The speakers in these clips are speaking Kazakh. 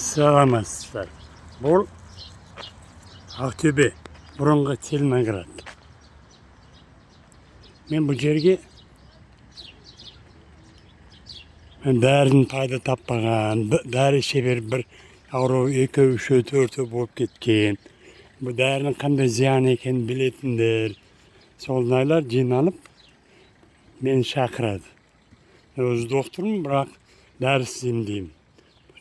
Саламатсыздар. Бұл Ақтөбе, бұрынғы Целиноград. Мен бұл жерге бәрін пайда таппаған, бәрі шебер бір ауру 2, 3, 4 болып кеткен. Бұл дәрінің қандай зиян екенін білетіндер. Солнайлар жиналып мені шақырады. Өзі доктормын, бірақ дәріс емдеймін.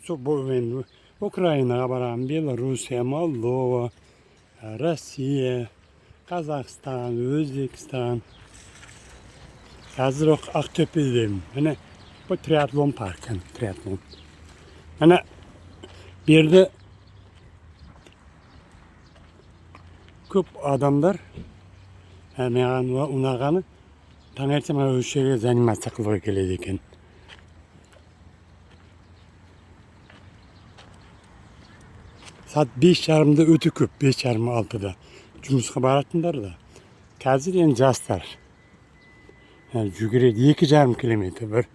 Мен Украинаға барамын, Белоруссия, Молдова, Россия, Қазақстан, Өзбекстан. Қазір Ақтөбедемін. Міне бұл триатлон паркі, триатлон. Міне берді көп адамдар маған ұнағаны таңертең осы жерге занимация қылуға келеді екен. Saat 5:30'da öte көп, 5:30-6'da жұмысқа баратындар да. Қазір енді жастар. Жүгіреді 2,5 километр.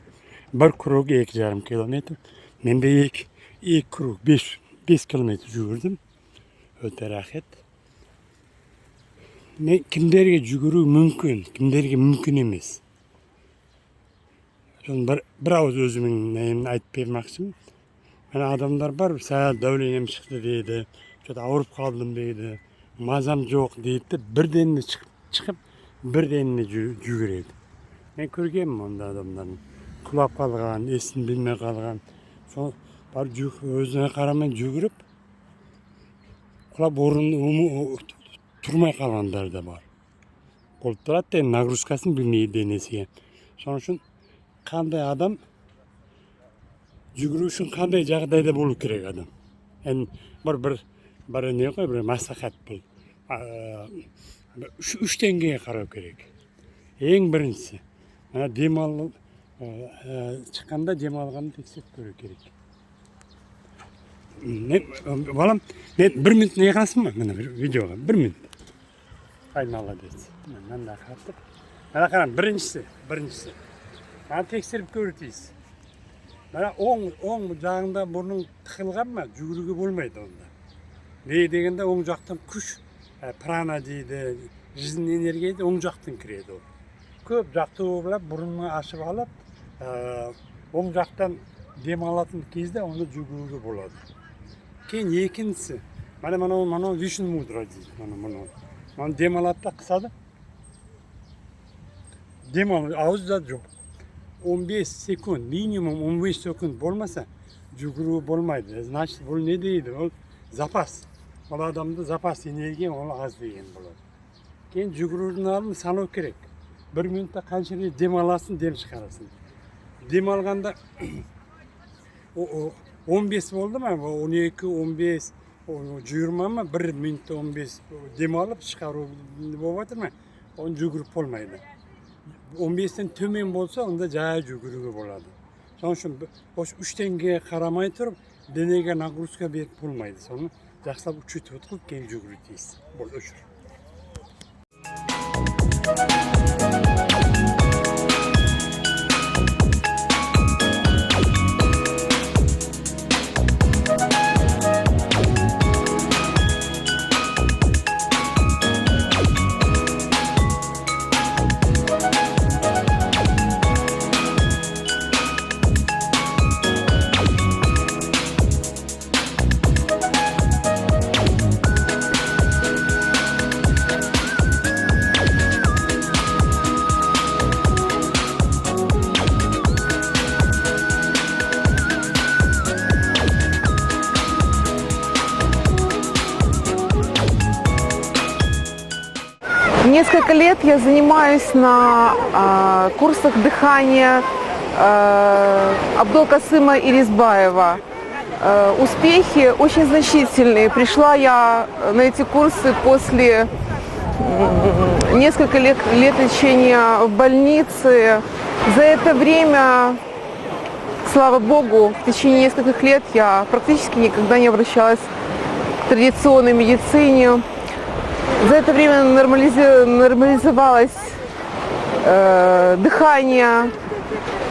Bir kruг 2,5 километр. Мен де 2 kruг 5 километр жүгірдім. Өте рахат. Кімдерге жүгіру мүмкін, кімдерге мүмкін емес. Bir ауыз өзімнің айтып бермекшімін. Адамдар бар, сәл дәулем шықты дейді, ауырып қалдым дейді, мазам жоқ дейді, бірден шығып, бірден жүгіреді. Мен көргенмін онда адамдардың. Құлап қалған, есін білмей қалған. Сол бар өзіне қарамай жүгіріп, құлап тұрмай қалғандар да бар. Болып тұрады, нагрузкасын білмейді денесіге. Соның үшін қандай адам жүгіру үшін қандай жағдайда болу керек адам. Бір не ғой, бір мәслихат бұл. 3 деңгейге қарау керек. Ең біріншісі, шыққанда демалғанды тексеріп көру керек. Балам, 1 минут не қасың ба? Міне видеоға 1 минут. Айнала деді. Мен де қаттық. Мына қарам, біріншісі. Мені тексеріп көру тиіс. Оң жағында бұрның тықылған ма, жүгіруге болмайды онда. Не дегенде оң жақтан күш, прана дейді, жизнь энергия дейді, оң жақтан кіреді ол. Көп жақты олап, бұрынны ашып алып, оң жақтан демалатын кезде оны жүгіруге болады. Кейін екіншісі, мана вишну мудра дейді. Мана демалады да қысады. Демал, ауызда жоқ. 15 секунд, минимум 15 секунд болмаса жүгіру болмайды. Значит, бұл не дейді? Ол запас. Ол адамда запас энергия ол аз деген болады. Кейін жүгірудің алдын санау керек. 1 минутта қанша рет демаласын, дем шығарасын. Демалғанда 15 болды ма? 12, 15, 20 ма? 1 минутта 15 демалып шығару болып жатыр ма? Оны жүгіріп болмайды. 15-тен төмен болса, онда жай жүгіруге болады. Соның үшін 3 деңгейге қарамай тұрып, денеге нагрузка беріп болмайды. Соны жақсылап күшейтіп отырып, кейін жүгіру тиіс. Бұл өшір. Несколько лет я занимаюсь на курсах дыхания Абдулкасыма Ирисбаева. Успехи очень значительные. Пришла я на эти курсы после нескольких лет лечения в больнице. За это время, слава богу, в течение нескольких лет я практически никогда не обращалась к традиционной медицине. За это время нормализовалось дыхание,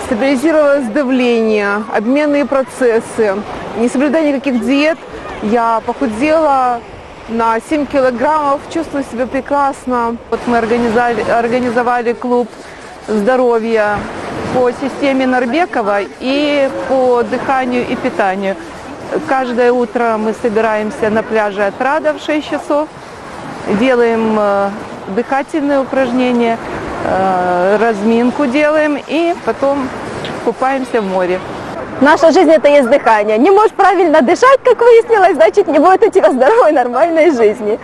стабилизировалось давление, обменные процессы. не соблюдая никаких диет, я похудела на 7 килограммов, чувствую себя прекрасно. Вот мы организовали клуб здоровья по системе Нарбекова и по дыханию и питанию. Каждое утро мы собираемся на пляже Отрада в 6 часов, делаем дыхательные упражнения, разминку делаем и потом купаемся в море. Наша жизнь – это есть дыхание. Не можешь правильно дышать, как выяснилось, значит, не будет у тебя здоровой, нормальной жизни.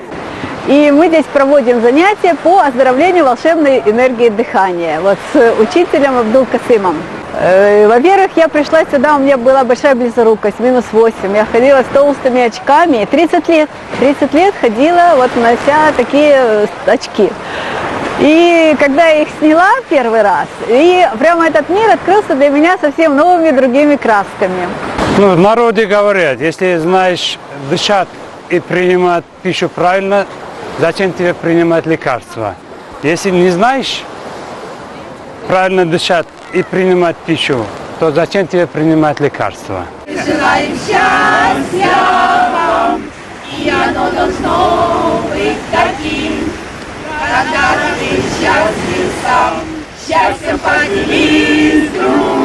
И мы здесь проводим занятия по оздоровлению волшебной энергии дыхания. Вот с учителем Абдул-Касымом. Во-первых, я пришла сюда, у меня была большая близорукость, -8. Я ходила с толстыми очками, 30 лет ходила, вот нося такие очки. И когда я их сняла первый раз, и прямо этот мир открылся для меня совсем новыми другими красками. Ну, в народе говорят, если знаешь дышать и принимать пищу правильно, зачем тебе принимать лекарства? Если не знаешь правильно дышать и принимать пищу, то зачем тебе принимать лекарства? Желаем счастья вам, и оно должно быть таким, когда ты счастлив сам, счастьем поделись с другим.